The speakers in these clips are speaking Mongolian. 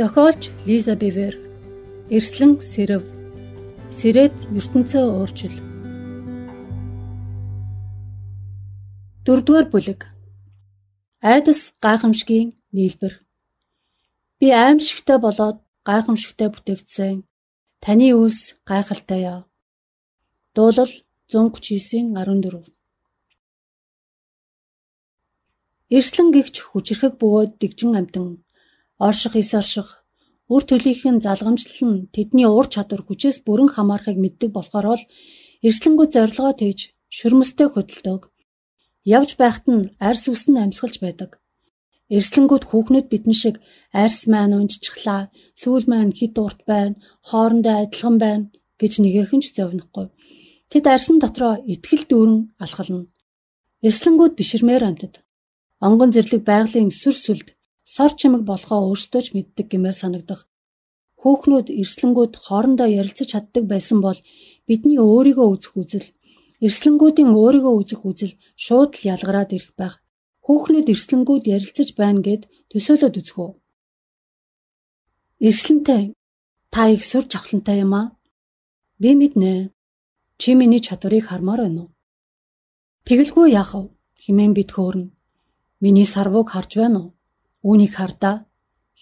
Зохиолч Лиза Бевер. Эрслэн сэрэв. Сэрэд ертөнцөө өөрчил. 4-р бүлэг. Айдас гайхамшигын нийлбэр. Би аимшигтай болоод гайхамшигтай бүтээгдсэн. Таны үлс гайхалтай яа. Дуулал 139:14. Эрслэн гихч хүчрэхэг бөгөөд дэгжин амтан орших ис орших үр төлөхийн залгамжлал нь тэдний ур чадвар хүчээс бүрэн хамаарахыг мэддэг болохоор л эрслэнгүүд зорилгоо тээж шөрмөстэй хөдөлдөг. Явж байхад нь арьс үс нь амьсгалж байдаг. Эрслэнгүүд хүүхнүүд бидэн шиг арьс маань унжчихлаа, сүүл маань хит урт байна, хоорондоо адилхан байна гэж нэгэхэн ч зовнихгүй. Тэд арьсан дотроо итгэл дүүрэн алхална. Эрслэнгүүд биширмээр амтад. Онгон зэрлэг байгалийн сүр сүлд сор чимэг болохоо өөрсдөө ч мэддэг гэмээр санагдах. Хүүхнүүд эрслэнгүүд хоорондоо ярилцаж чаддаг байсан бол бидний өөрийгөө үзэх үзэл, эрслэнгүүдийн өөрийгөө үзэх үзэл шууд л ялгараад ирэх байх. Хүүхнүүд эрслэнгүүд ярилцаж байна гэд төсөөлөд үзэх үү? Эрслэнтэй та их сүр жавхлантай юм аа. Би мэднэ. Чи миний чадварыг хармаар байна уу? Тэгэлгүй яах вэ? Хэмээн бид хөөрнө. Миний сарвууг харж байна уу? Үүнийг хардаа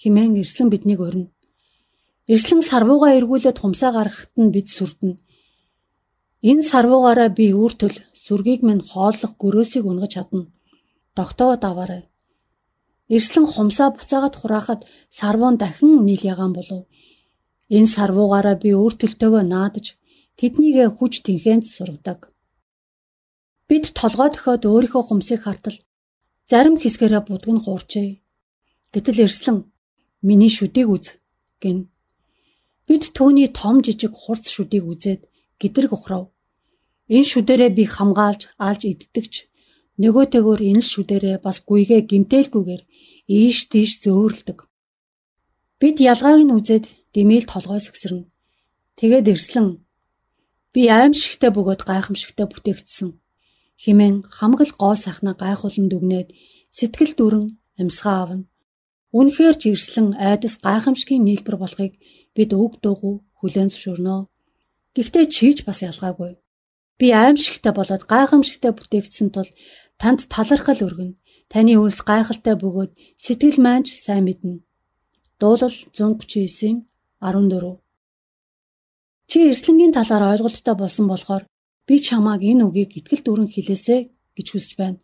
хэмээн эрслэн биднийг өрнө. Эрслэн сарвуугаа эргүүлээд хумсаа гаргахад нь бид сүрдэнэ. Энэ сарвуугаараа би үртөл сүргийг минь хооллох гөрөөсийг унгаж чадна. Тогтоод аваарай. Эрслэн хумсаа буцаагаад хураахад сарвуун дахин нийл ягаан болов. Энэ сарвуугаараа би үртөлтөөгөө наадаж тэднийгээ хүч тэнхээнд сургадаг. Бид толгой дохиод өөрийнхөө хумсыг хартал зарим хэсгээрээ будган хуурчээ. Гэтэл эрслэн миний шүдийг үз гин. Бид түүний том жижиг хурц шүдийг үзээд гидэрг ухрав. Энэ шүдэрээ би хамгаалж алж иддэгч нөгөөтэйгөр энэ л шүдэрээ бас гүйгээ гимтээлгүйгээр ийш тийш зөөвөрлөдөг. Бид ялгааг нь үзээд дэмээл толгой сэгсэрнэ. Тэгээд эрслэн би аимшигтай бөгөөд гайхамшигтай бүтээгдсэн хэмээн хамгал гоо сайхнаа гайхуулан дүгнээд сэтгэл дүрэн амьсгаа авна. Үнэхээр ч эрслэн айдас гайхамшигын нийлбэр болохыг бид үг дуугүй хүлээн зөвшөөрнө. Гэхдээ чийж бас ялгаагүй. Би аимшигтай болоод гайхамшигтай бүтээгдсэн тул танд талархал өргөнө. Таны үлс гайхалтай бөгөөд сэтгэл маань ч сайн мэднэ. Дуулал 139:14. Чи эрслэнгийн талаар ойлголттой болсон болохоор би чамааг энэ үгийг итгэл дүүрэн хэлээсэй гэж хүсэж байна.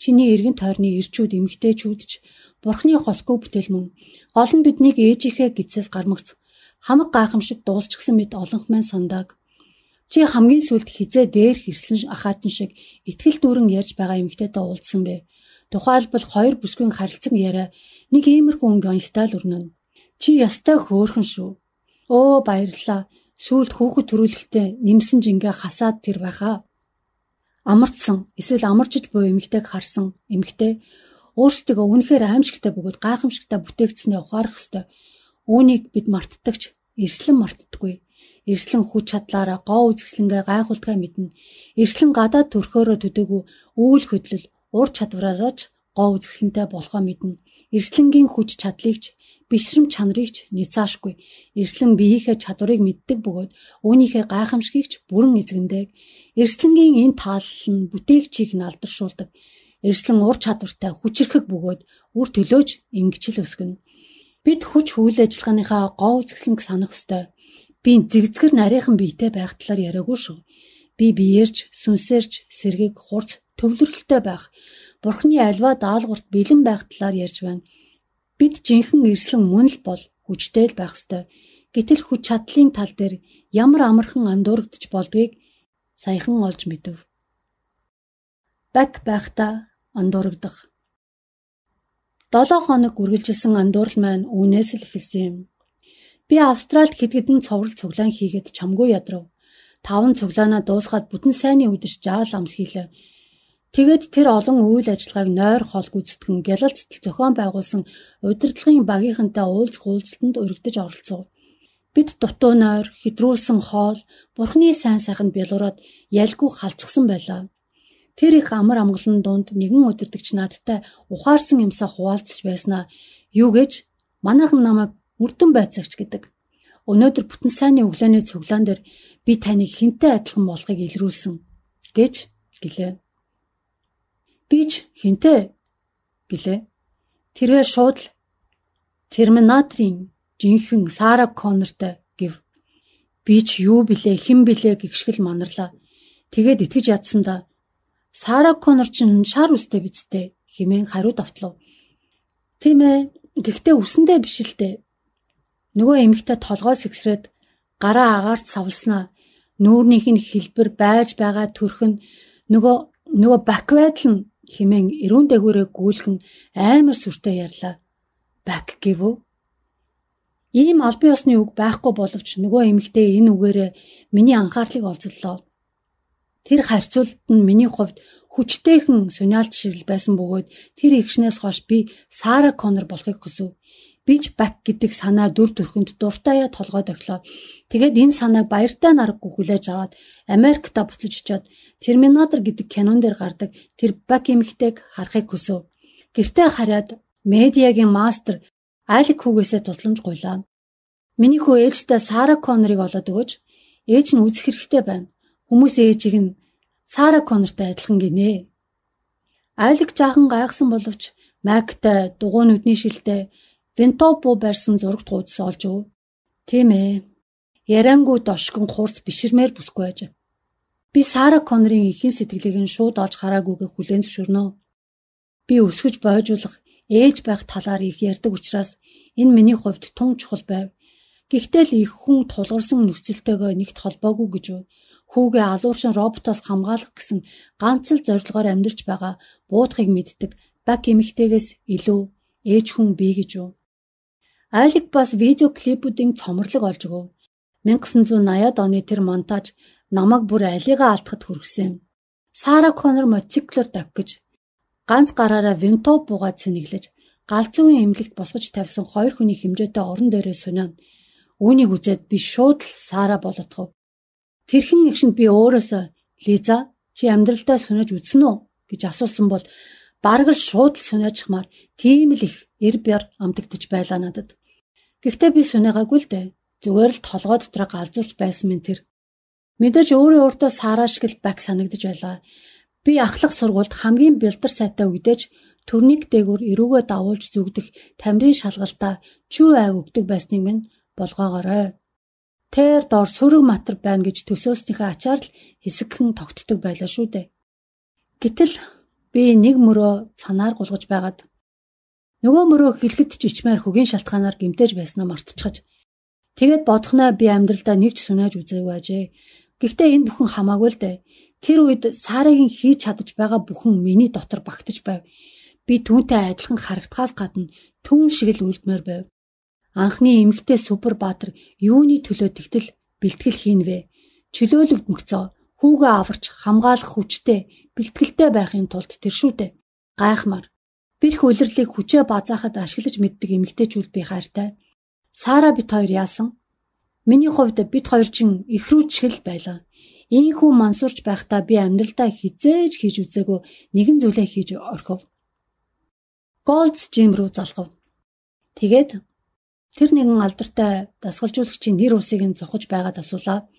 Чиний эргэн тойрны ирчүүд эмэгтэйчүүд ч Бурхны хосгүй бүтээл мөн. Гол нь биднийг ээжийнхээ гидсээс гармагц хамаг гайхамшиг дуусчихсан мэт олонх маань сандааг. Чи хамгийн сүлд хизээ дээрх ирсэн ахаатан шиг итгэл дүүрэн ярьж байгаа эмэгтэйтэй уулзсан бэ. Тухайлбал хоёр бүсгүйн харилцан яриа нэг иймэрхүү өнгө онцтой өрнөн. Чи ястай хөөрхөн шүү. Оо баярлалаа. Сүүлд хүүхэд төрүүлэхдээ нэмсэн жингээ хасаад тэр байхаа. Амарчсан эсвэл амарчиж буй эмэгтэйг харсан эмэгтэй өөрсдөө үнэхээр аимшигтай бөгөөд гайхамшигтай бүтээгдснээ ухаарах ёстой. Үүнийг бид мартдагч эрслэн мартдаггүй. Эрслэн хүч чадлаараа гоо үзэсгэлэнгээ гайхуулдгаа мэднэ. Эрслэн гадаад төрхөөрөө төдөөгүй үйл хөдлөл ур чадвараараа ч гоо үзэсгэлэнтэй болохоо мэднэ. Эрслэнгийн хүч чадлыг ч бишрэм чанарыг ч ницаашгүй. Эрслэн биеийнхээ чадварыг мэддэг бөгөөд үүнийхээ гайхамшигыг ч бүрэн эзэгндэг. Эрслэнгийн энэ таалал нь бүтээгчийг нь алдаршуулдаг. Эрслэн ур чадвартай хүчрэхэг бөгөөд үр төлөөж ингэжл өсгөнө. Бид хүч үйл ажиллагааныхаа гоо үзэсгэлэнг санах ёстой. Би зэгзгэр нарийнхан биетэй байх талаар яриаггүй шүү. Би биеэрч, сүнсээрч сэргийг хурц төвлөрөлттэй байх, Бурхны альва даалгаварт бэлэн байх талаар ярьж байна. Бид жинхэнэ эрслэн мөн л бол хүчтэй л байх ёстой. Гэтэл хүч чадлын тал дээр ямар амархан андуурагдж болдгийг саяхан олж мэдэв. Бак байхдаа андуурагдах. 7 хоног үргэлжилсэн андуурал маань үүнээс л эхэлсэн юм. Би Австралид хэд хэдэн цоврал цуглаан хийгээд чамгүй ядрав. 5 цуглаанаа дуусгаад бүтэн сайнны үдэрч жаал амс хийлээ. Тэгээд тэр олон үйл ажиллагааг нойр хол гүйцэтгэн гялалцтал зохион байгуулсан удирдлагын багийнхантай уулзалтанд өргөдөж оролцов. Бид дутуу нойр, хэтрүүлсэн хоол, Бурхны сайн сайханд бялуураад ялгүй халчихсан байлаа. Тэр их амар амгалан дунд нэгэн удирдагч надтай ухаарсан юмсаа хуваалцж байснаа юу гэж Манайхан намайг үрдэн байцаагч гэдэг. Өнөөдөр бүтэн сайнны өглөөний цуглаан дээр би таныг хинтээ адилхан болохыг илрүүлсэн гэж гэлээ. Би ч хинтээ гэлээ. Тэрээр шууд л Терминаторын жинхэнэ Сара Коннортой гэв. Би ч юу билээ, хэн билээ гэгшгэл манарлаа. Тэгээд итгэж ядсандаа Сара Коннор чинь шар үстэй бидтэй хэмээн хариуд автлаа. Тийм ээ. Гэхдээ үсэндээ биш л дээ. Нөгөө эмэгтэй толгой сэгсрээд гараа агаарт савлснаа. Нүүрнийх нь хэлбэр байж байгаа төрхөн нөгөө бак байдал нь хэмээн эрүүн дээгүүрээ гүйлхэн амар сүртэй ярьлаа. Бак гэвөө. Ийм албан ёсны үг байхгүй боловч нөгөө эмэгтэй энэ үгээрээ миний анхаарлыг олзлоо. Тэр харьцуулалт нь миний хувьд хүчтэйхэн суниалт шиг байсан бөгөөд тэр ихшнээс хойш би Сара Коннор болохыг хүсв. Би ч бак гэдэг санаа дүр төрхөнд дуртайя толгой доглоо. Тэгээд энэ санааг баяртай наргагүй хүлээж аваад Америкта буцаж очиод Терминатор гэдэг кинон дээр гардаг тэр бак эмэгтэйг харахыг хүсв. Гэртээ хараад медиагийн мастер Алик хүүгээсээ тусламж гуйлаа. Миний хүү ээлжтэй Сара Коннорыг олоод өгөөч. Ээж нь үзэх хэрэгтэй байна. Хүмүүс ээжийг нь Сара Коннортой адилхан гинэ. Алик жаахан гайхсан боловч Мактай дугуй нүдний шилтэй Винтопо барьсан зурагт гудс олж өг. Тийм ээ. Ярангуй дошгон хурц биширмээр бүсгүй байж. Би Сара Коннорын ихэн сэтгэлийг нь шууд олж хараагүйгээ хүлээн зөвшөөрнө. Би өсгөж бойжуулах ээж байх талаар их ярьдаг учраас энэ миний хувьд тун чухал байв. Гэхдээ л их хүн тулгарсан нөхцөлтэйгээ нэгт холбоогүй гэж үү. Хүүгээ алууршин роботоос хамгаалах гэсэн ганц л зорилгоор амьдарч байгаа буудахыг мэддэг бак эмэгтэйгээс илүү ээж хүн бий гэж үү. Алик бас видео клипүүдийн цомрлог олж өгөв. 1980-ад оны тэр монтаж намайг бүр алигаа алдахад хүргэсэн. Сара Коннор мотоциклоор давхиж ганц гараараа Винтопогаа цэнэглэж галзуугийн эмнэлэгт босгож тавьсан хоёр хүний хэмжээтэй орон дээрээ суниана. Үүнийг үзээд би шууд л Сара болотгов. Тэрхэн игшинд би өөрөөсөө Лиза чи амьдралдаа суниаж үзсэн үү гэж асуусан бол бараг л шууд л суниажмаар тийм л их эр бяр амтагдж байлаа надад. Гэхдээ би суниагаагүй л дээ. Зүгээр л толгой дотроо галзуурч байсан мэн тэр. Мэдээж өөртөө Сара шиг л бак санагдаж байлаа. Би ахлах сургуульд хамгийн бэлдар сайтай үедэж төрник дээгүүр эрүүгээ давуулж зүгдэх тамирын шалгалтаа чүү айг өгдөг байсныг минь болгоогоорой. Тэр дор сүрэг матар байна гэж төсөөснийхээ ачаар л хэсэгхэн тогтдог байлаа шүү дээ. Гэтэл би нэг мөрөө цанаар гулгаж байгаад нөгөө мөрөө хэлэхэд ч ичмээр хөгийн шалтгаанаар гэмтэж байснаа мартчихаж. Тэгээд бодхноо би амьдралдаа нэг ч сунааж үзээгүй ажээ. Гэхдээ энэ бүхэн хамаагүй л дээ. Тэр үед Сарагийн хийж чадаж байгаа бүхэн миний дотор багтаж байв. Би түүнтэй адилхан харагдахаас гадна түүн шиг л үлдмээр байв. Анхны эмэгтэй супер баатар юуны төлөө тэгтэл бэлтгэл хийнвэ? Чөлөөлөгдмөгцөө хүүгээ аварч хамгаалах хүчтэй бэлтгэлтэй байхын тулд тэр шүү дээ. Гайхмаар. Бэрх үлрэлийг хүчээ базаахад ашиглаж мэддэг эмэгтэйчүүд би хайртай. Сара бит хоёр яасан? Миний хувьд бит хоёр чинь ихрүү чигэл байлаа. Ийхүү мансуурч байхдаа би амьдралдаа хизээж хийж үзээгүй нэгэн зүйлээ хийж орхив. Голдс жим рүү залгав. Тэгээд тэр нэгэн алдартай дасгалжуулагчийн нэр усыг нь зохиж байгаад асуулаа.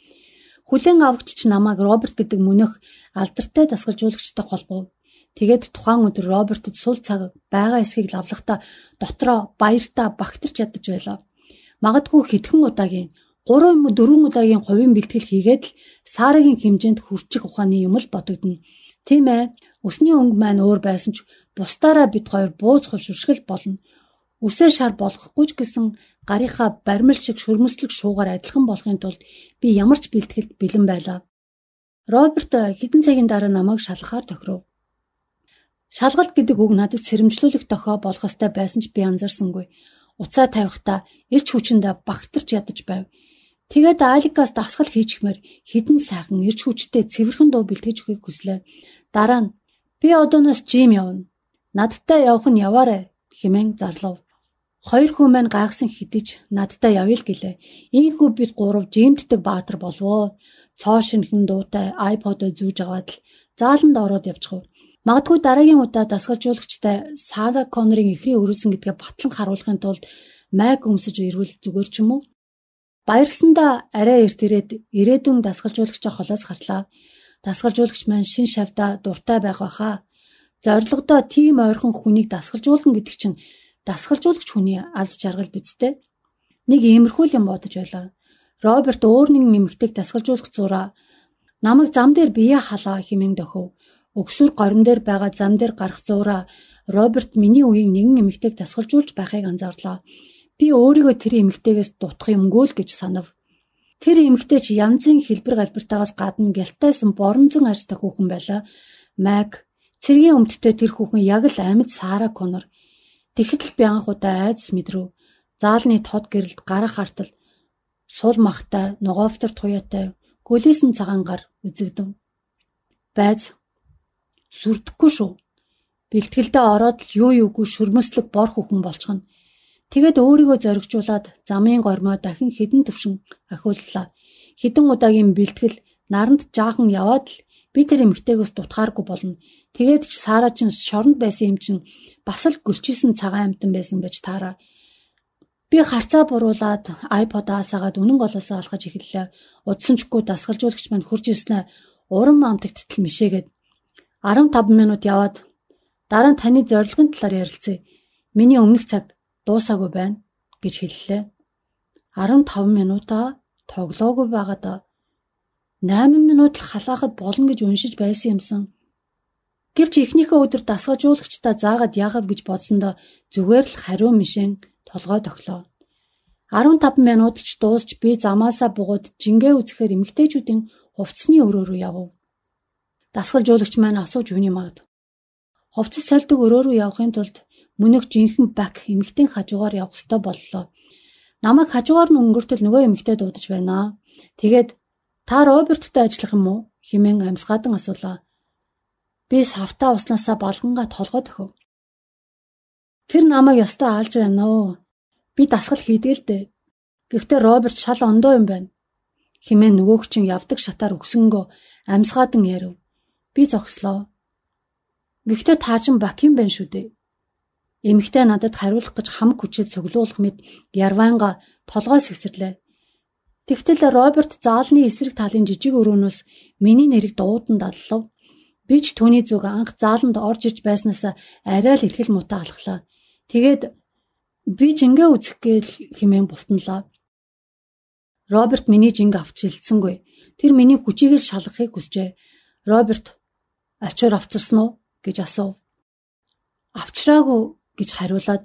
Хүлээн авагч ч намайг Роберт гэдэг мөнөх алдартай дасгалжуулагчтай холбов. Тэгээд тухайн өдөр Робертд сул цаг байгаа эсхийг лавлахдаа дотроо баяртаа багтарч ядаж байлаа. Магадгүй хэдхэн удаагийн 3 юм уу 4 удаагийн хувийн бэлтгэл хийгээд л Сарагийн хэмжээнд хүрчих ухааны юм л бодогдно. Тийм ээ. Өсний өнгө маань өөр байсан ч бусдаараа бит хоёр бууз хувширшгэл болно. Үсээ шар болохгүй ч гэсэн гарынхаа баримл шиг шөрмөслөг шуугаар адилхан болохын тулд би ямар ч бэлтгэлд бэлэн байлаа. Роберт хэдэн цагийн дараа намайг шалгахаар тохиров. Шалгалт гэдэг үг надад сэрэмжлүүлэх дохио болох ёстой байсан ч би анзаарсангүй. Уцаа тавихтаа эрч хүчиндээ багтарч ядаж байв. Тэгээд Аликаас дасгал хийчихмээр хідэн сайхан эрч хүчтэй цэвэрхэн дуу бэлтгэж өгөхийг хүслээ. Дараа нь би одооноос жим явна. Надтай явах нь яваарэ хэмээн зарлав. Хоёр хүн маань гайхсан хэдиж надтай явъя л гэлээ. Ийхүү бид гурав жимддэг баатар болвоо. Цоо шинхэн дуутай iPod-о зүүж аваад л зааланд ороод явчихв. Магадгүй дараагийн удаа дасгалжуулагчтай Сара Коннорын эхрээ өрөөсөн гэдгээ батлан харуулахын тулд майг өмсөж ирвэл зүгээр ч юм уу? Баярсандаа арай эрт ирээд ирээдүйн дасгалжуулагчаа холоос харлаа. Дасгалжуулагч маань шин шавьда дуртай байгаа хаа. Зорилгодоо тийм ойрхон хүнийг дасгалжуулган гэдэг чинь дасгалжуулагч хүний алд жаргал бидтэй. Нэг иймэрхүү юм бодож байлаа. Роберт өөр нэгэн эмэгтэйг дасгалжуулах зураа намайг зам дээр бие халаа хэмээн дохив. Өксөр горим дээр байгаа зам дээр гарах зураа Роберт миний үеийн нэгэн эмэгтэйг дасгалжуулж байхыг анзаарлаа. Би өөрийгөө тэр эмэгтэйгээс дутах юмгүй л гэж санав. Тэр эмэгтэй ч янзын хэлбэр галбиртаагаас гадна гялтайсан боронзон арьстай хүүхэн байлаа. Майк цэргийн өмдтэй тэр хүүхэн яг л амьд Сара Коннор. Тэгэхэд л би анх удаа айдас мэдрв. Заалны тод гэрэлд гарах хартал, сул махтай, ногоофтор туяатай, гөлийсэн цагаан гар үзэгдэв. Байз сүрдэхгүй шүү. Бэлтгэлдээ ороод л юу юугүй шөрмөслөг бор хүүхэн болчихно. Тэгээд өөрийгөө зоригжуулаад замын гормоо дахин хідэн төвшин ахиуллаа. Хідэн удаагийн бэлтгэл наранд жаахан яваад л би тэр эмэгтэйгээс дутгааргүй болно. Тэгээд ч Сара ч шоронд байсан юм чинь бас л гөлчийсэн цагаан амтан байсан байж таараа. Би харцаа буруулаад iPod-аа сагаад үнэн голоосоо алхаж эхэллээ. Удсан чгүй дасгалжуулагч маань хурж ирснээр уран амтагттал мишээгээд 15 минут яваад дараа нь таны зорилгын талаар ярилцъя. Миний өмнөх цаг дуусаагүй байна гэж хэллээ. 15 минутаа тоглоогүй байгаа да. 8 минут л халаахад болно гэж уншиж байсан юмсан. Гэвч эхнийхээ өдөр дасгалжуулагчдаа заагаад яагав гэж бодсондоо зүгээр л хариу мишэн толгой доглоо. 15 минут ч дуусч би замаасаа бугууд жингээ үзэхээр эмэгтэйчүүдийн хувцсны өрөө рүү явв. Дасгалжуулагч маань асууж үний магад. Хувцас сольдог өрөө рүү явахын тулд мөнөх жинхэнэ бак эмэгтэйн хажуугаар явах ёстой боллоо. Намайг хажуугаар нь өнгөртөл нөгөө эмэгтэй дуудаж байна. Тэгээд та Роберттай ажиллах юм уу? Хэмээн амьсгаадан асуулаа. Би савтаа уснаасаа балгангаа толгой дөхөв. Тэр намайг ёстой алж байна оо. Би дасгал хийдэг л дээ. Гэхдээ Роберт шал ондоо юм байна. Хэмээн нөгөөх чинь явдаг шатаар өгсөнгөө амьсгаадан ярив. Би зогслоо. Гэхдээ та чинь бакин байна шүү дээ. Эмэгтэй надад хариулах гэж хамаг хүчээр цуглуулах мэт ярваанга толгой сэгсэрлээ. Тэгтэл Роберт заалны эсрэг талын жижиг өрөөнөөс миний нэрийг дуудан дадлав. Би ч түүний зүг анх зааланд орж иж байснаасаа арай л ихтгэл муутай алхлаа. Тэгээд би жингээ үзэх гээл хэмээн бувтанлаа. Роберт миний жингээ авч хилцсэнгүй. Тэр миний хүчийг л шалгахыг хүсжээ. Роберт авчир авцарсан уу гэж асуув. Авчраагүй гэж хариулаад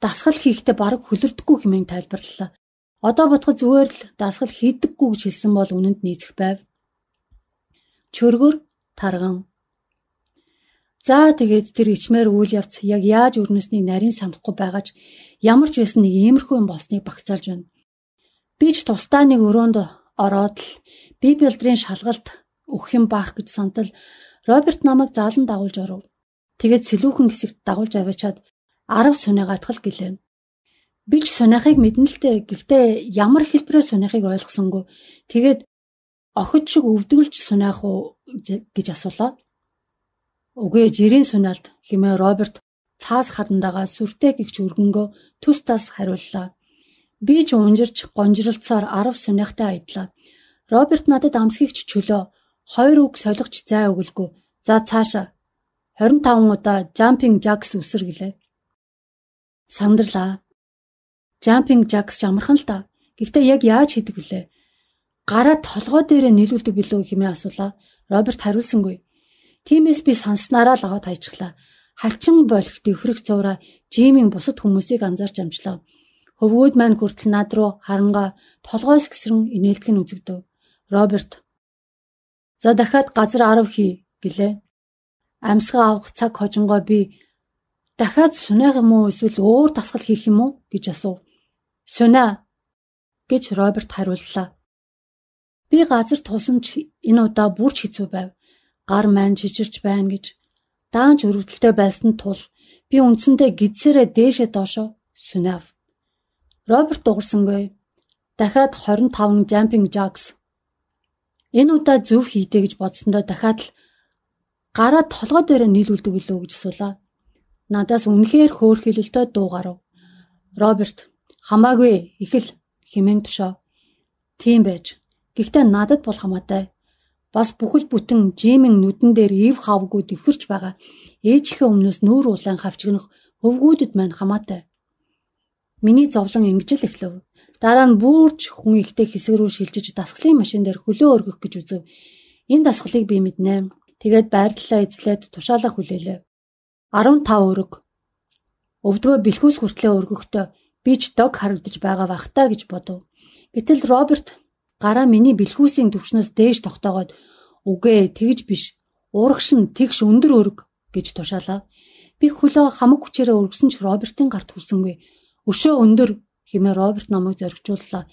дасгал хийхдээ бараг хөлөрдөггүй хэмээн тайлбарлалаа. Одоо бодоход зүгээр л дасгал хийдэггүй гэж хэлсэн бол үнэнд нийцэх байв. Чөргөр тарган. За тэгээд тэр ичмээр үйл явц яг яаж өрнөснийг нарийн санахгүй байгаа ч ямар ч байсан нэг иймэрхүү юм болсныг багцаалж байна. Би ч тусдаа нэг өрөөнд ороод л Библиэдрийн шалгалт өгөх юм баах гэж сантал Роберт намайг заалан дагуулж оров. Тэгээд сэлүүхэн хэсэгт дагуулж аваачаад 10 сунагаатгал гэлээ. Би ч сунаахыг мэднэ л дээ. Гэхдээ ямар хэлбэрээр сунаахыг ойлгосонгүй. Тэгээд охид шиг өвдгөлж сунаах уу гэж асуулаа. Үгүй жирийн сунаалт хэмээн Роберт цаас харандагаа сүртэй гихч өргөнгөө төс тас хариуллаа. Би ч унжирч гонжролцоор 10 сунаахтай айдлаа. Роберт надад амсгийгч чөлөө 2 үг солигч зай өгөлгүй. За цаашаа 25 удаа jumping jacks үсэр гэлээ. Сандарлаа. Jumping jacks амархан л та. Гэхдээ яг яаж хийдэг вүлээ? Гараа толгой дээрээ нийлүүлдэг билүү хэмээн асуулаа. Роберт хариулсангүй. Тиймээс би санснараа л аваад хайчихлаа. Халчин болох дэвхрэх зураа Жимийн бусад хүмүүсийг анзаарч амжлаа. Хөвгүүд маань хүртэл над руу харангаа толгойс гисрэн инээлдэх нь үзэгдэв. Роберт за дахиад газар 10 хий гэлээ. Амьсгаа авах цаг хожингоо би дахиад сунаах юм уу эсвэл өөр дасгал хийх юм уу гэж асуув. Сунаа гэж Роберт хариуллаа. Би газар тулсан ч энэ удаа бүрч хэцүү байв. Гар маань чичирч байна гэж даанч өрөвдөлтэй байсан тул би үндсэндээ гидсээрээ дээшээ доошоо сунаав. Роберт дуурсангүй. Дахиад 25 jumping jacks. Энэ удаа зөв хийдэ гэж бодсондоо дахиад л гараа толгой дээрээ нийлүүлдэг билүү гэж асуулаа. Надаас үнэхээр хөөрхийлөлтөд дуу гарав. Роберт хамаагүй ихэл хэмээн тушаа. Тийм байж. Гэхдээ надад бол хамаатай. Бас бүхэл бүтэн Жимийн нүдэн дээр ив хавгүй дэвхэрч байгаа. Ээжийнхээ өмнөөс нүүр улаан хавчгнах өвгүүдэд маань хамаатай. Миний зовлон ингэж л эхлэв. Дараа нь бүрж хүн ихтэй хэсэг рүү шилжиж дасгалын машин дээр хөлөө өргөх гэж үзв. Энэ дасгалыг би мэднэ. Тэгээд байрлалаа эзлээд тушаалаа хүлээлээ. 15 өрөг. Өвдгөө бэлхүүс хүртлээ өргөхдөө би ч дог харагдаж байгаа бах та гэж бодов. Гэтэл Роберт гараа миний бэлхүүсийн төвшнөөс дээш тогтоогоод үгүй тэгж биш. Урагш нь тэгш өндөр өрг гэж тушаалаа. Би хөлөө хамаг хүчээрээ өргөсөн ч Робертын гарт хүрсэнгүй. Өшөө өндөр хэмээн Роберт намайг зоригжууллаа.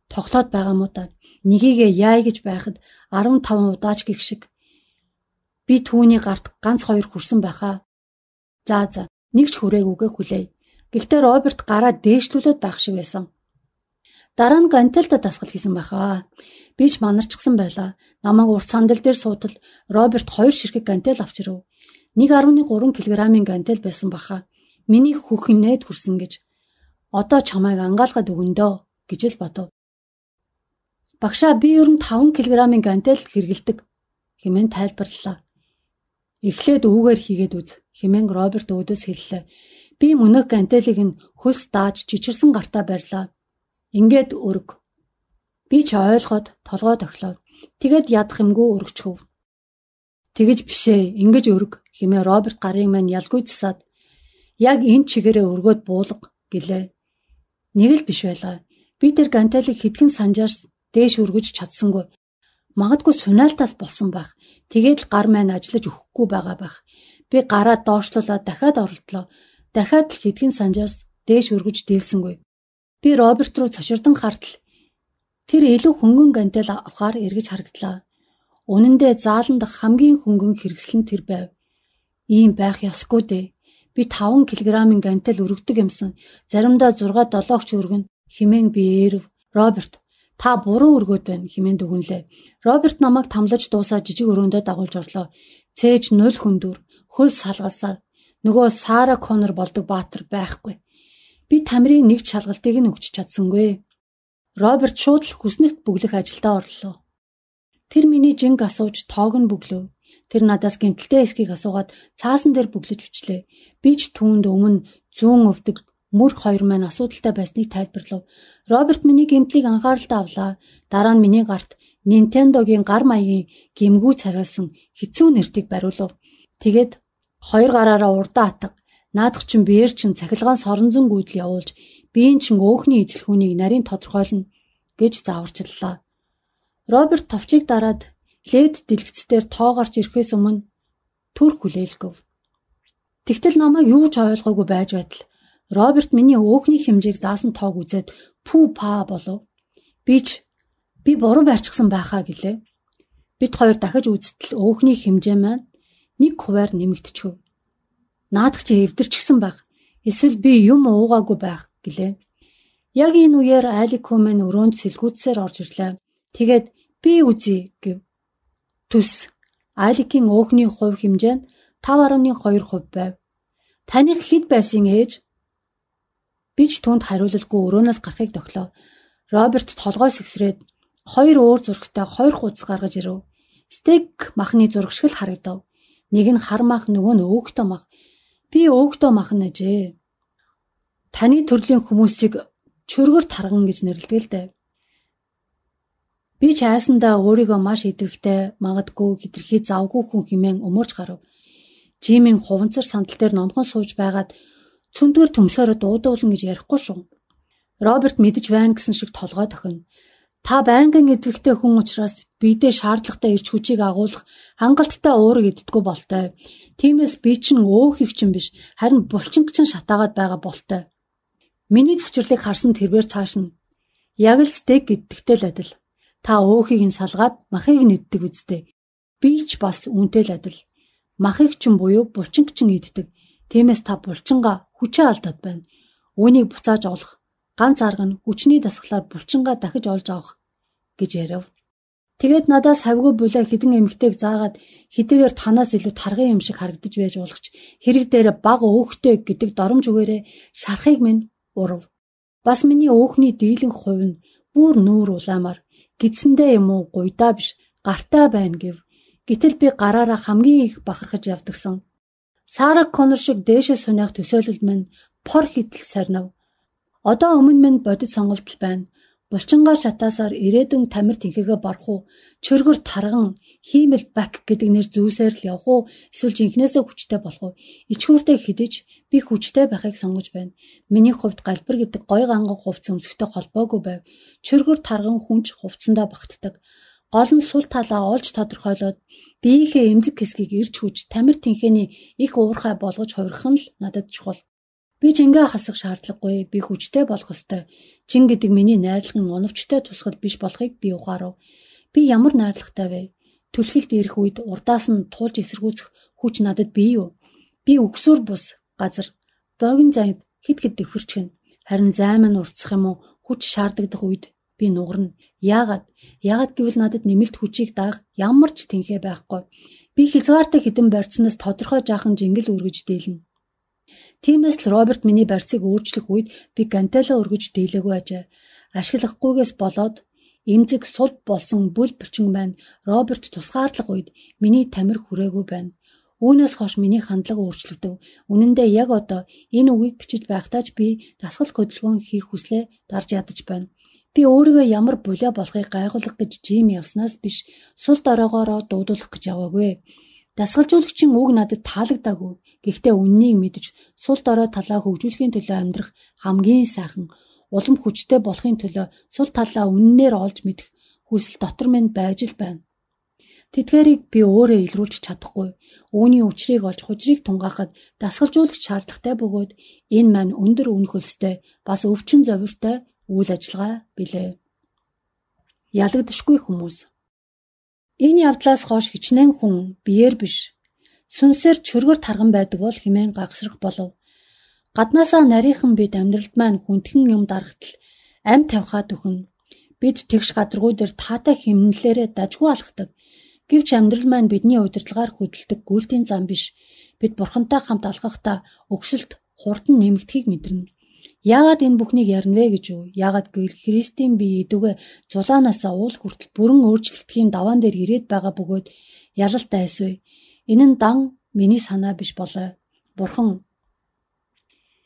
Тоглоод байгаа мó та. Нёгийгээ яай гэж байхад 15 удаач гих шиг. Би түүний гарт ганц хоёр хүрсэн байхаа. За нэг ч хүрээгүйгээ хүлээе. Гэхдээ Роберт гараа дээшлүүлээд байх шиг байсан. Дараа нь гантелта дасгал хийсэн байхаа. Би ч манарчсан байлаа. Намайг урт сандал дээр суудал Роберт 2 ширхэг гантел авч ирв. 1.3 кг-ийн гантел байсан баха. Миний хөх нээд хүрсэн гэж. Одоо чамайг ангаалгаад өгөндөө гэж л бодов. Багшаа би ер нь 5 кг-ийн гантел хэрэгэлдэг хэмээн тайлбарлалаа. Эхлээд үүгээр хийгээд үз хэмээн Роберт өөдөөс хэллээ. Би мөнөх гантелийг нь хөлс дааж чичирсэн гартаа барьлаа. Ингээд өрг. Би ч ойлгоод толгой тохилоо. Тэгэд ядах юмгүй өргөчхөв. Тэгэж бишээ, ингэж өрг хэмээн Роберт гарын маань ялгүй засаад яг энэ чигээрээ өргөөд буулга гэлээ. Нэг л биш байлаа. Би тэр гантелийг хэдхэн санжаас дээш өргөж чадсангүй. Магадгүй сунаалтаас болсон байх. Тэгээд л гар маань ажиллаж өгөхгүй байгаа байх. Би гараа доошлуулаад дахиад оролдлоо. Дахиад л хэдхэн санжаас дээш өргөж дийлсэнгүй. Би Роберт руу цоширдон хартал тэр илүү хөнгөн гантел авахаар эргэж харагдлаа. Үнэндээ заалан дах хамгийн хөнгөн хэрэгслэн тэр байв. Ийм байх ёсгүй дээ. Би 5 кг-ийн гантел өргөдөг юмсан. Заримдаа 6-7 ч өргөн хэмээн би eerв. Роберт та буруу өргөөд байна хэмээн дүгнэлээ. Роберт намайг тамлаж дуусаа жижиг өрөөндөө дагуулж орлоо. Цээж 0 хүндүр, хөл салгалсаар нөгөө Сара Коннор болдог баатар байхгүй. Би тамирын нэг шалгалтыг нь өгч чадсангүй. Роберт шууд л хүснэгт бүглэх ажилдаа орлоо. Тэр миний жинг асууж тоог нь бүглөв. Тэр надаас гэмтэлтэй эсхийг асуугаад цаасан дээр бүглэж өчлөө. Би ч түүнд өмнө зүүн өвдөг мөрх хоёр маань асуудалтай байсныг тайлбарлав. Роберт миний гэмтлийг анхааралтай авлаа. Дараа нь миний гарт Nintendo-гийн гар маягийн гэмгүү царайлсан хэцүү нэртийг бариулав. Тэгээд хоёр гараараа урдаа атга. Наадах чин биеэр чин цахилгаан соронзон гүйдэл явуулж биеийн чин өөхний эзлэхүүнийг нарийн тодорхойлно гэж зааварчиллаа. Роберт товчийг дараад лед дэлгэцээр тоо гарч ирэхээс өмнө түр хүлээлгэв. Тэгтэл намайг юу ч ойлгоогүй байж байтал Роберт миний өөхний хэмжээг заасан тоог үзээд пүү па болов. Би буруу байрчсан байхаа гэлээ. Бид хоёр дахиж үзтэл өөхний хэмжээ маань 1% нэмэгдчихв. Наадах чи эвдэрчихсэн байх. Эсвэл би юм уугаагүй байх гэлээ. Яг энэ үеэр Алико маань өрөөнд сэлгүүцсээр орж ирлээ. Тэгээд би үзье гэв. Түс. Аликийн өөхний хувь хэмжээ нь 5.2% байв. Таних хэд байсан ээж? Би ч түүнд хариулалгүй өрөөнөөс гарахыг тохилоо. Роберт толгой сэгсрээд 2 өөр зурагтай 2 хуудас гаргаж ирв. Стейк махны зураг шиг л харагдав. Нэг нь хар мах, нөгөө нь өөхтөө мах. Би өөхтөө мах нээжээ. Таны төрлийн хүмүүсийг чөргөр тарган гэж нэрлэдэг л дээ. Би ч айсандаа өөрийгөө маш идэвхтэй, магадгүй хитрхи завгүй хүн хэмээн өмөрч гарав. Жимийн хуванцар сандал дээр номхон сууж байгаад цөндгөр төмсөөрө дуудуулна гэж ярихгүй шүү. Роберт мэдэж байна гэсэн шиг толгой тохино. Та байнгын идэвхтэй хүн учраас бидээ шаардлагатай эрч хүчийг агуулах хангалттай уурыг иддэггүй болтой. Тиймээс би чинь өөхийг чинь биш, харин булчинг чинь шатаагаад байгаа болтой. Миний цочрлыг харсан тэрээр цааш нь яг л стейк иддэгтэй л адил. Та өөхийг нь салгаад махыг нь иддэг үстэй. Би ч бас үүнтэй л адил. Махыг чинь буюу булчинг чинь иддэг. Тиймээс та булчингаа хүчээ алдаад байна. Үүнийг буцааж олох ганц арга нь хүчний дасгалаар булчингаа дахиж олж авах гэж ярив. Тэгээд надаас хавгүй булаа хідэн эмэгтэйг заагаад хэдийгээр танаас илүү тарган юм шиг харагдаж байж болох ч хэрэг дээр баг өөхтэй гэдэг доромж үгээрээ шарахыг минь урав. Бас миний өөхний дийлэн хувь нь бүр нүүр улаамаар гидсэндээ юм уу гуйдаа биш гартаа байна гэв. Гэтэл би гараараа хамгийн их бахархаж явдагсан. Сара Коннор шиг дээшээ сунаах төсөөлөл минь пор хитл сарнав. Одоо өмнө минь бодит сонголт байна. Булчингаа шатаасаар ирээдүйн тамир тэнхээгээ барах уу, чөргөр тарган хиймэл бак гэдэг нэр зүүсээр л явах уу, эсвэл жинхнээсээ хүчтэй болох уу? Ичгүүртэй хідэж би хүчтэй байхыг сонгож байна. Миний хувьд галбар гэдэг гой ганган хувцас өмсөхтэй холбоогүй байв. Чөргөр тарган хүнч хувцсандаа багтдаг. Гол нь сул талаа олж тодорхойлоод биеийнхээ эмзэг хэсгийг ирж хүч тамир тэнхээний их уурхай болгож хувирах нь л надад чухал. Би жингээ хасах шаардлагагүй, би хүчтэй болох ёстой. Жин гэдэг миний найрлагын оновчтой тусгал биш болохыг би ухаарав. Би ямар найрлагатай вэ? Түлхэлд ирэх үед урдаас нь туулж эсэргүүцэх хүч надад бий юу? Би өгсүр бус газар богино зайд хид дэвхэрчгэн. Харин зай маань уртсах юм уу? Хүч шаардагдах үед би нугарна. Яагаад гэвэл надад нэмэлт хүчийг даах ямар ч тэнхээ байхгүй. Би хязгаартай хідэн барьцнаас тодорхой жаахан жингэл өргөж дийлнэ. Тиймээс л Роберт миний барьцыг өөрчлөх үед би гантело өргөж дийлээгүй ажээ. Ашиглахгүйгээс болоод эмзэг сул болсон бүл булчин байна. Роберт тусгаарлах үед миний тамир хүрээгүй байна. Үүнээс хойш миний хандлага өөрчлөгдөв. Үнэн дээр яг одоо энэ үгийг бичиж байхдаа ч би дасгал хөдөлгөөн хийх хүслээ дарж ядаж байна. Би өөрийгөө ямар булаа болохыг гайхуулах гэж жим явснаас биш сул дороогоороо дуудуулах гэж яваагүй. Дасгалжуулагчийн үг надад таалагдаагүй. Гэхдээ үннийг мэдж сул дорой талаа хөгжүүлэхийн төлөө амьдрах хамгийн сайхан улам хүчтэй болохын төлөө сул талаа үннээр олж мэдэх хүсэл дотор минь байж л байна. Тэдгээрийг би өөрөө илрүүлж чадахгүй. Үүний учрыг олж хужрыг тунгаахад дасгалжуулагч шаардлагатай бөгөөд энэ маань өндөр үнэх өстэй бас өвчин зовиртой үйл ажиллагаа билээ. Ялагдшгүй хүмүүс. Энэ явдлаас хойш хичнээн хүн биеэр биш сүнсээр чөргөр тарган байдаг бол хэмээн гагшрах болов. Гаднаасаа нарийнхан бид амьдралд маань хүндхэн юм дарагтал амь тавихад өхөн. Бид тэгш гадаргуй дээр таатай хэмнэлээрээ дажгүй алхдаг. Гэвч амьдрал маань бидний удирдлагаар хөдөлдөг гүйлтийн зам биш. Бид бурхантай хамт алхахдаа өгсөлт хурдан нэмэгдэхийг мэдэрнэ. Яагаад энэ бүхнийг ярина вэ гэж юу? Яагаад гэвэл Христийн бие идүүгээ зулаанаасаа уул хүртэл бүрэн өөрчлөгдөхийн даваан дээр ирээд байгаа бөгөөд ялалтай айсвэ. Энэ нь дан миний санаа биш болоо. Бурхан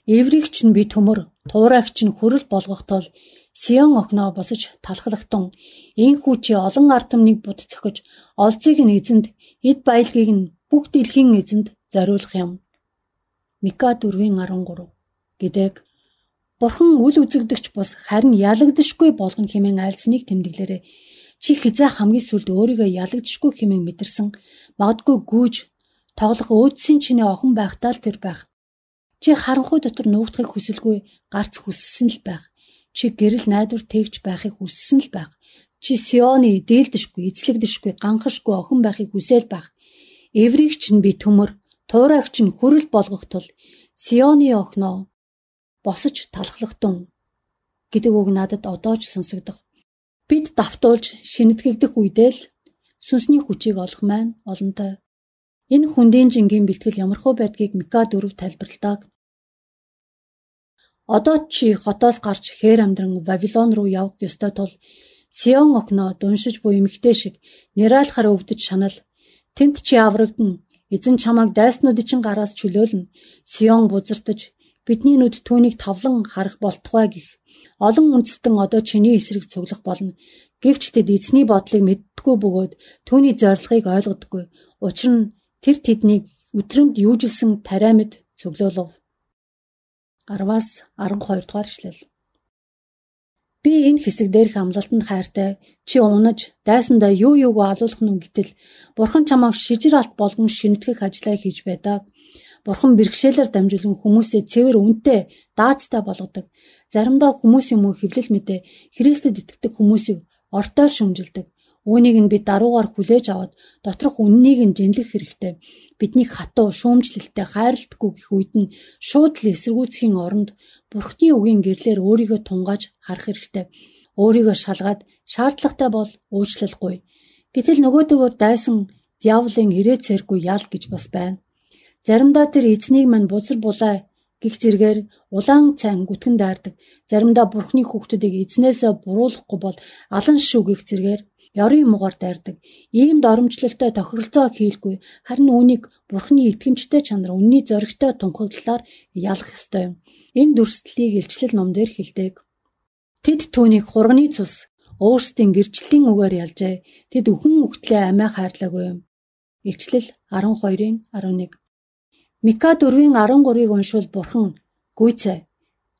Эвригч нь би төмөр, туурайгч нь хүрэл болгох тул Сион охиноо босож талхлагтун энхүү чи олон ардамныг бут цохиж олзыг нь эзэнд эд баялгийг нь бүх дэлхийн эзэнд зориулах юм. Мика 4:13 гэдэг Бурхан үл үзэгдэгч бус харин ялагдшгүй болгоно хэмээн айлсныг тэмдэглээрэй. Чи хизээ хамгийн сүлд өөрийгөө ялагдшгүй хэмээн мэдэрсэн. Магадгүй гүйж тоглох өөдсийн чиний охин байхдаа л тэр байх. Чи харанхуй дотор нуугдахыг хүсэлгүй гарц хүссэн л байх. Чи гэрэл найдвар тээгч байхыг хүссэн л байх. Чи Сионы дээлдэшгүй, эзлэгдэшгүй, ганхашгүй охин байхыг хүсэл байх. Эвригч нь би төмөр, туурайгч нь хүрэл болгох тул Сионы охиноо босож талхлагтун гэдэг үг надад одоо ч сонсогдох. Бид давтуулж шинэтгэгдэх үедээ л сүнсний хүчийг олох маань олонтой. Энэ хүндийн жингийн бэлтгэл ямархуу байдгийг Мика 4 тайлбарладаг. Одоо чи хотоос гарч хээр амдран Вавилон руу явах ёстой тул Сион охиноо дуншиж буй эмэгтэй шиг нэрайлахаар өвдөж шанал. Тэнд чи аврагдана. Эзэн чамайг дайснуудын чин гараас чөлөөлнө. Сион бузартаж бидний нүд түүнийг тавлан харах болтугай гэх. Олон үндэстэн одоо чиний эсрэг цуглах болно. Гэвч тэд эзний бодлыг мэддэггүй бөгөөд түүний зорилгыг ойлгодоггүй. Учир нь тэр тэднийг өдрөмд юужилсэн тариа мэд цуглуулв. 10-12 дугаар ишлэл. Би энэ хэсэг дээрх амлалтанд хайртай. Чи унаж дайсандаа юу юуг алуулах нь гэтэл Бурхан чамайг шижир алт болгон шинэтгэх ажлаа хийж байдаг. Бурхан бэрхшээлээр дамжуулан хүмүүсээ цэвэр үнэтэй, даацтай болгодог. Заримдаа хүмүүс юм уу хэвлэл мэдээ Христэд итгэдэг хүмүүсийг ортоор шүмжилдэг. Үүнийг нь бид даруугаар хүлээж аваад доторх үннийг нь жинлэх хэрэгтэй. Биднийг хатуу, шүүмжлэлтэй, хайрлтгүй гэх үед нь шууд л эсэргүүцхийн оронд Бурхны үгийн гэрлээр өөрийгөө тунгааж харах хэрэгтэй. Өөрийгөө шалгаад шаардлагатай бол уучлалгүй. Гэтэл нөгөөдөөгөр дайсан диаволын ирээ цэргүй ял гэж бас байна. Заримдаа тэр эзнийг мань бузар булаа Гэх зэргээр улаан цайн гүтгэн дайрдаг. Заримдаа Бурхны хүүхдүүдийг эзнээсээ буруулахгүй бол алан шүү гэх зэргээр ёрын муугаар дайрдаг. Ийм доромжлолтой тохиролцоо хийлгүй, харин үүнийг Бурхны итгэмжтэй чанар, үнний зоригтой тунхаглалаар ялах ёстой юм. Энэ дүрслэлийг Илчлэл номдэр хэлдэг. Тэд түүнийг хурганы цус өөрсдийн гэрчлэлийн үгээр ялжээ. Тэд өхөн үхтлээ амиа хайрлаагүй юм. Илчлэл 12:11. Мика 4:13-ыг уншвал Бурхан "Гүйцээ,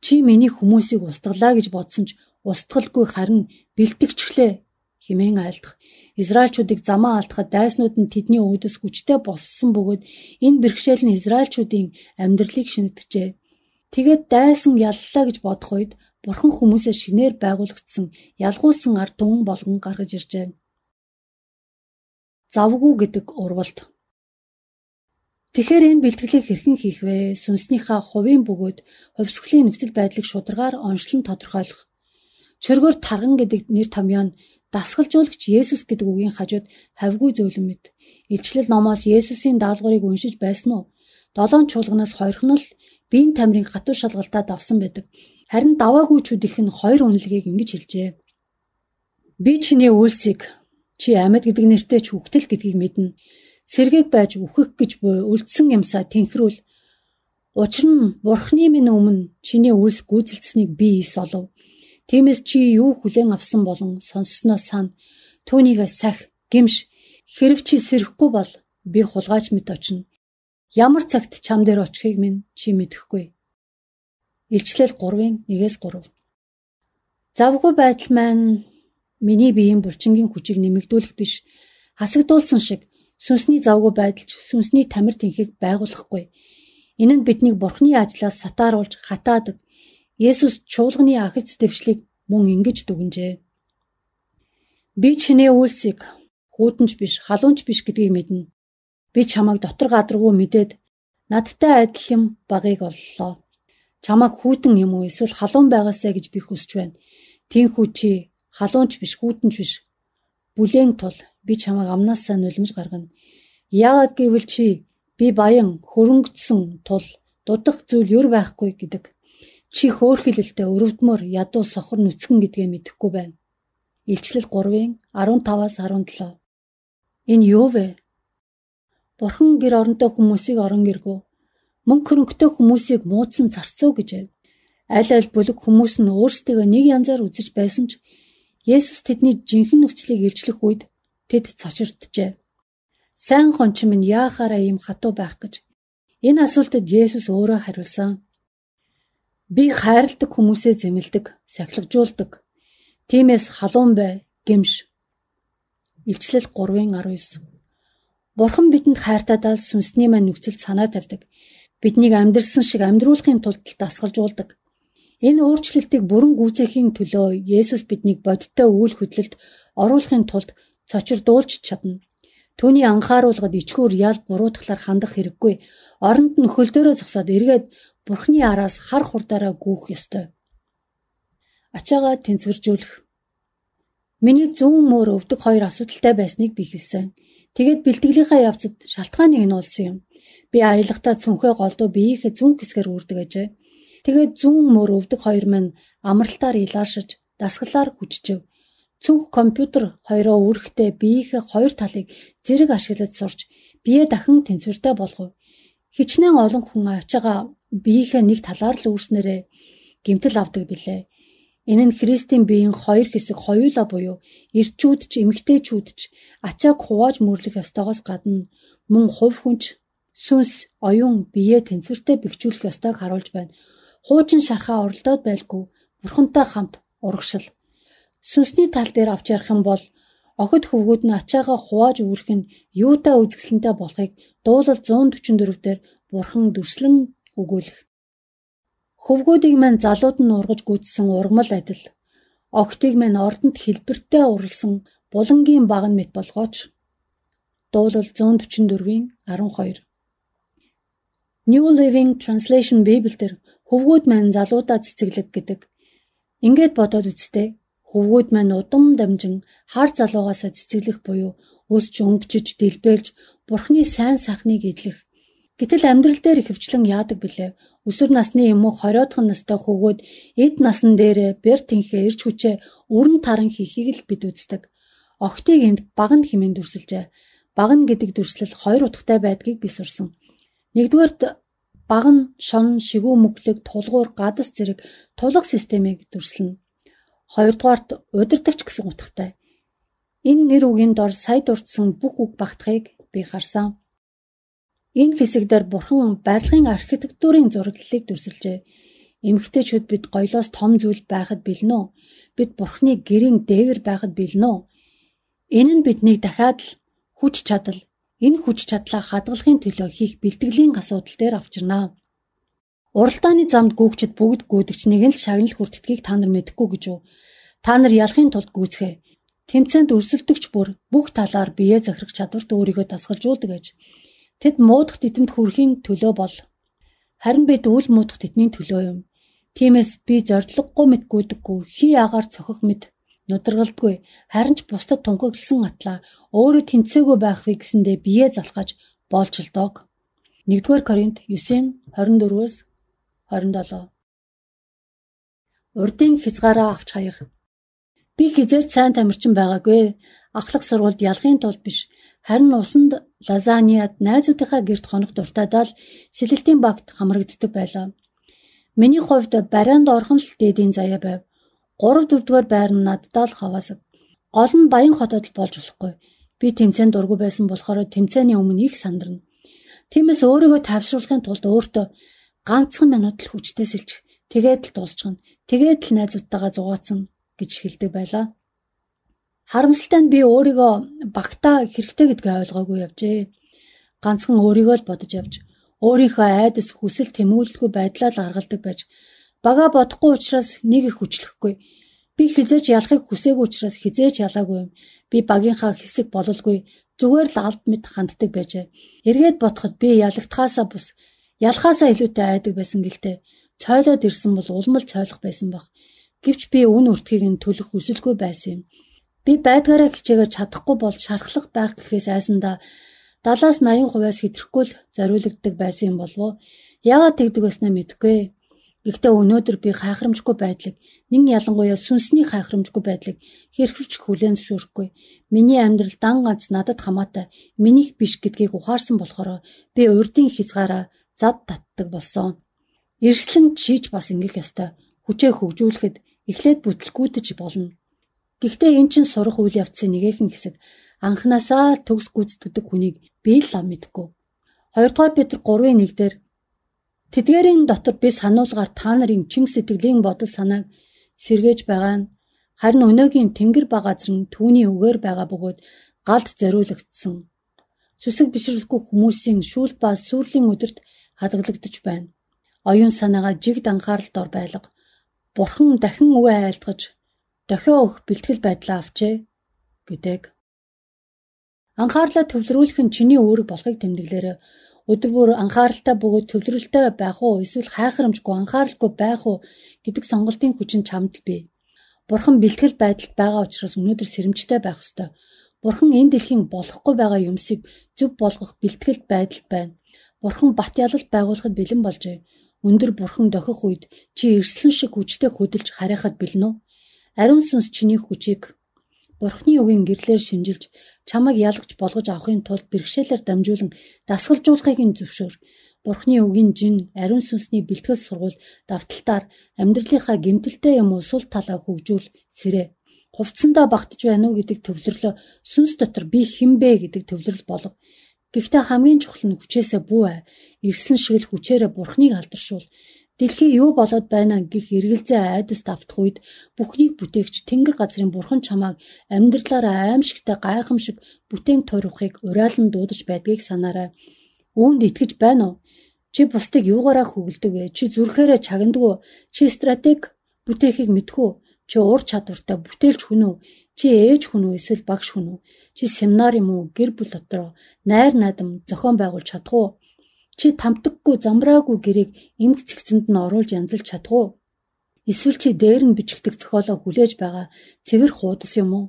чи миний хүмүүсийг устгалаа гэж бодсон ч устгалгүй, харин бэлтгэжглээ" хэмээн айлдах. Израильчүүдийг замаа алдахад дайснууд нь тэдний өөдөөс хүчтэй боссон бөгөөд энэ бэрхшээл нь израильчүүдийн амьдралыг шинэтгэжээ. Тэгээд дайсан яллаа гэж бодох үед Бурхан хүмүүсээ шинээр байгуулагдсан ялгуулсан ард түмэн болгон гаргаж иржээ. Завгүй гэдэг урвалт. Тэгэхээр энэ бэлтгэлийг хэрхэн хийх вэ? Сүнснийхаа хувийн бөгөөд хувьсгалын нөхцөл байдлыг шударгаар онцлон тодорхойлох. Чөргөөр тарган гэдэг нэр томьёо нь дасгалжуулагч Есүс гэдэг үгийн хажууд хавьгүй зөөлөн мэт. Илчлэл номоос Есүсийн даалгаврыг уншиж байсан уу? 7 чуулганаас 2 нь л биеийн тамирын гатуу шалгалтаа давсан байдаг. Харин даваагүйчүүдийнх нь 2 үнэлгээг ингэж хэлжээ. Би чиний үйлсийг чи амьд гэдэг нэртэй ч үхтэл гэдгийг мэднэ. Сэргээг байж үхэх гэж буй үлдсэн юмсаа тэнхрүүл. Учир нь Бурхны минь өмнө чиний үйлс гүйцэлдсэнийг би ис олов. Тиймээс чи юу хүлээн авсан болон сонссноо сана. Түүнийг сах, гимш, хэрв чи сэрэхгүй бол би хулгайч мэт очино. Ямар цагт чам дээр очихыг минь чи мэдэхгүй. Илчлэл 3:1-3. Завгүй байдал маань миний биеийн булчингийн хүчийг нэмэгдүүлэх биш, хасагдуулсан шиг сүнсний завгүй байдалч сүнсний тамир тэнхийг байгуулахгүй. Энэ нь биднийг Бурхны ажлаас сатааруулж хатаадаг. Есүс чуулганы ахиц дэвшлиг мөн ингэж дүгнжээ. Би чиний үйлсийг хүүдэнч биш, халуунч биш гэдгийг мэднэ. Би чамайг дотор гадаргуу мэдээд надтай адил юм багыг оллоо. Чамайг хүүтэн юм уу эсвэл халуун байгаасаа гэж би хүсэж байна. Тинхүү чи халуунч биш, хүүтэнч биш. Бүлээн тул би чамайг амнаасаа нулимж гаргана. Яагаад гэвэл чи би баян хөрөнгөцсөн тул дутах зүйл юр байхгүй гэдэг. Чи хөөрхилэлтэй, өрөвдмөр, ядуу, сохор, нүцгэн гэдгээ мэдэхгүй байна. Илчлэл 3:15-17. Энэ юу вэ? Бурхан гэр оронтой хүмүүсийг орон гэргүү, мөнгө хөрөнгөтэй хүмүүсийг муудсан зарцуу гэж байна. Аль бүлэг хүмүүс нь өөрсдөө нэг янзаар үзэж байсан ч Есүс тэдний жинхэнэ нөхцөлийг илчлэх үед тэд цочирджээ. Сайн гончин минь яахаараа ийм хатуу байх гэж. Энэ асуултад Есүс өөрөө хариулсан. Би хайрладаг хүмүүсээ зэмэлдэг, сахилгажуулдаг. Тиймээс халуун бай, гэмш. Илчлэл 3:19. Бурхан бидэнд хайртай дал сүнсний маань нөхцөлд санаа тавьдаг. Биднийг амьдрсан шиг амьдруулахын тулд дасгалжуулдаг. Энэ өөрчлөлтийг бүрэн гүйцээхийн төлөө Есүс биднийг бодиттой үйл хөдлөлд оруулахын тулд цочирдуулж чадна. Түүний анхааруулгад ичгүүр ял буруутгалаар хандах хэрэггүй. Оронд нь хөлдөөрөө зогсоод эргээд Бурхны араас хар хурдаараа гүйх ёстой. Ачаагаа тэнцвэржүүлэх. Миний зүүн мөр өвдөг 2 асуудалтай байсныг би хэлсэн. Тэгээд бэлтгэлийнхаа явцад шалтгааныг нь олсон юм. Би аялахдаа цүнхээ голдуу биеийнхээ зүүн хэсгээр үрдэг ажээ. Тэгээд зүүн мөр өвдөг 2 маань амралтаар илааршиж, дасгалаар хүчжив. Цүнх компьютер 2-оо үүрэхдээ биеийнхээ 2 талыг зэрэг ашиглаж сурч, бие дахин тэнцвэртэй болгов. Хичнээн олон хүн ачаагаа биеийнхээ нэг талаар л үүрснээрээ гэмтэл авдаг билээ. Энэ нь Христийн биеийн 2 хэсэг хоёулаа буюу эрчүүд ч эмэгтэйчүүд ч ачааг хувааж мөрлөх ёстойгоос гадна мөн хувь хүнч сүнс оюун бие тэнцвэртэй бэхжүүлэх ёстойг харуулж байна. Хуучин шархаа оролдоод байлгүй Бурхантай хамт урагшил. Сүнсний тал дээр авч ярих юм бол охид хөвгүүд нь ачаагаа хувааж үүрэх нь юутай үзэсгэлэнтэй болохыг дуулал 144 дээр Бурхан дүрслэн өгүүлэх. Хөвгүүдийг мань залууд нь ургаж гүйцсэн ургамал адил. Охтыг мань ордонд хэлбэртэй урлсан булангийн баган мэт болгооч. Дуулал 144:12. New Living Translation Библиэлд хөвгүүд мань залуудаа цэцэглэг гэдэг. Ингээд бодоод үзтээ. Хөвгүүд мань удам дамжин хар залуугаасаа цэцэглэх буюу өсч өнгөчж дэлбэлж Бурхны сайн сайхныг эдлэх. Гэтэл амьдрал дээр ихэвчлэн яадаг билээ. Өсвөр насны юм уу хориодхон настай хөвгүүд эд насан дээрээ бэр тэнхээ ирч хүчээ өрн таран хийхийг л бид үздэг. Охтыг энд баган хэмээн дүрсэлжээ. Баган гэдэг дүрслэл хоёр утгатай байдгийг би сурсан. Нэгдүгээрт баган, шон, шигүү мөглөг, тулгуур, гадас зэрэг тулга системийг дүрслэнэ. Хоёрдугаарт удирдагч гэсэн утгатай. Энэ нэр үгийн дор сая дурдсан бүх үг багтахыг би харсан. Энэ хэсэг дээр бурхан барилгын архитектурын зураглалыг дүрсэлжээ. Эмэгтэйчүүд бид гоёлоос том зүйл байхад бэлнэ. Бид бурханы гэрийн дээвэр байхад бэлнэ. Энэ нь биднийг дахиад л хүч чадал, энэ хүч чадлаа хадгалахын төлөө хийх бэлтгэлийн асуудал дээр авчирнаа. Уралдааны замд гүйгчд бүгд гүйдэгч нэгэн л шагнал хүртдгийг та нар мэдэхгүй гэж үү? Та нар ялахын тулд гүйцгээ. Тэмцээнд өрсөлдөгч бүр бүх талаар биеэ захирах чадварт өөрийгөө дасгалжуулдаг аж. Тэд муудах титэмд хүрэхийн төлөө бол харин бид үл муудах титмийн төлөө юм. Тиймээс би зориггүй мэт гүйдэггүй, хий агаар цохих мэт нударгалдаггүй, харин ч бусдад тунхагласан атлаа өөрөө тэнцээгүй байхыг гэсэндээ биеэ залхаж боолчилдог. 1-р Коринт 9:24-27. Урдын хязгаараа авч хаях. Би хизээч сайн тамирчин байгаагүй. Ахлах сургуульд ялахын тулд биш. Харин усанд лазаниад найзуудынхаа гэрт хонох дуртайдаа л сэлэлтийн багт хамрагддаг байлаа. Миний хувьд барианд орхон л дээдийн заяа байв. 3-4-р байр нь наддаа л хаваасаг. Гол нь Баян хотод л болж болохгүй. Би тэмцээнд дургүй байсан болохоор тэмцээний өмнө их сандарна. Тиймээс өөрийгөө тайвшруулахын тулд өөртөө ганцхан минут л хүчтэй сэлж, тэгээд л дуусчихна. Тэгээд л найзуудтайгаа зугаацсан гэж хэлдэг байлаа. Харамсалтай нь би өөрийгөө багтаа хэрэгтэй гэдгээ ойлгоогүй явжээ. Ганцхан өөрийгөө л бодож явж, өөрийнхөө айдас хүсэл тэмүүлэлгүй байдлаа л гаргалдаг байж, бага бодохгүй учраас нэг их хүчлэхгүй. Би хизээч ялахыг хүсээгүй учраас хизээч ялаагүй юм. Би багийнхаа хэсэг бололгүй, зүгээр л алд мэд ханддаг байжээ. Эргээд бодоход би ялагдхаасаа бус, ялахаасаа илүүтэй айдаг байсан гэлтэй. Цойлоод ирсэн бол улмал цойлох байсан баг. Гэвч би үн өртгийг нь төлөх хүсэлгүй байсан юм. Би байдгаараа хичээгээ чадахгүй бол шархлах байх гэхээс айсандаа 70-80% хэтрэхгүй л зориулагддаг байсан юм болов. Яагаад тэгдэг байснаа мэдэхгүй. Гэхдээ өнөөдөр би хайхрамжгүй байдлыг, нэн ялангуяа сүнсний хайхрамжгүй байдлыг хэрхэвч хүлээн зөвшөөрөхгүй. Миний амьдрал дан ганц надад хамаатай, минийх биш гэдгийг ухаарсан болохоор би урдын хязгаараа зад татдаг болсон. Эрслэн чийж бас ингэх ёстой. Хүчээ хөгжүүлэхэд эхлээд бүтлгүүтэж болно. Гэхдээ эн чинь сурах үйл явцын нэгэн хэсэг. Анханасаа төгс гүйцэтгэдэг хүнийг би л мэдгүй. 2-р Петр 3:1 дээр тэдгээрийн дотор би сануулгаар та нарын чин сэтгэлийн бодол санааг сэргээж байгаа нь харин өнөөгийн тэнгэр ба газар нь түүний үгээр байгаа бөгөөд галд зориулагдсан. Сүсэг бишрэхгүй хүмүүсийн шүүл ба сүрлийн өдөрт хадгалагдаж байна. Оюун санаагаа жигд анхааралд ор байлга. Бурхан дахин үгээ айлтгаж дохио өгөх бэлтгэл байдлаа авчээ гэдэг. Анхаарлаа төвлөрүүлэх нь чиний үүрэг болохыг тэмдэглээрэй. Өдөр бүр анхааралтай бөгөөд төвлөрөлтэй байх уу эсвэл хайхрамжгүй анхааралгүй байх уу гэдэг сонголтын хүч нь чамд л бий. Бурхан бэлтгэл байдалд байгаа учраас өнөөдөр сэрэмжтэй байх ёстой. Бурхан энэ дэлхийн болохгүй байгаа юмсыг зөв болгох бэлтгэл байдалд байна. Бурхан бат ялалт байгуулахад бэлэн болжээ. Өндөр бурхан дохих үед чи эрслэн шиг хүчтэй хөдөлж харихад бэлэн үү? Ариун сүнс чиний хүчийг Бурханы үгийн гэрлээр шинжилж чамайг ялгаж болгож авахын тулд бэрхшээлээр дамжуулан дасгалжуулахыг нь зөвшөөр. Бурханы үгийн жин ариун сүнсний бэлтгэл сургууль давталтаар амьдралынхаа гэмтэлтэй юм уу сул талаа хөгжүүл сэрээ. Хувцсандаа багтаж байна уу гэдэг төвлөрлөө сүнс дотор би хэн бэ гэдэг төвлөрөл болов. Гэхдээ хамгийн чухал нь хүчээсээ бүү ай. Ирсэн шиг л хүчээрээ Бурханыг алдаршуул. Дэлхий юу болоод байна гэх эргэлзээ айдас давтах үед бүхнийг бүтээгч Тэнгэр газрын Бурхан чамааг амьдралаараа аимшигтай гайхамшиг бүтээн туурхыг уриалан дуудаж байдгийг санаарай. Үүнд итгэж байна уу? Чи бусдыг юугаараа хөглөдөг вэ? Чи зүрхээрээ чагнадаг уу? Чи стратеги бүтээхийг мэдэх үү? Чи ур чадвартай бүтээлч хүн үү? Чи ээж хүн үү эсвэл багш хүн үү? Чи семинар юм уу? Гэр бүл дотор найр найдам зохион байгуулж чадах уу? Чи тамтаггүй замбраагүй гэрээг эмх цэгцэнд нь оруулж янзалж чадах уу? Эсвэл чи дээр нь бичигдэх зохиолоо хүлээж байгаа цэвэр хуудас юм уу?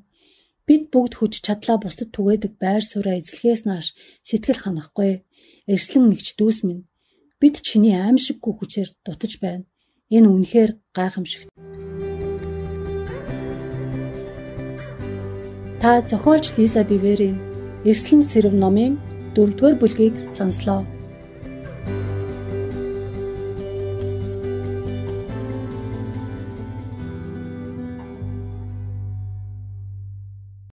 Бид бүгд хүч чадлаа бусдад түгээдэг байр сууриа эзлэхээс нааш сэтгэл ханахгүй. Эрслэн нэгч дүүс минь, бид чиний аимшиггүй хүчээр дутаж байна. Энэ үнэхээр гайхамшигт. Та зохиолч Лиза Биверийн Эрслэн сэрэв номын 4-р бүлгийг сонслоо.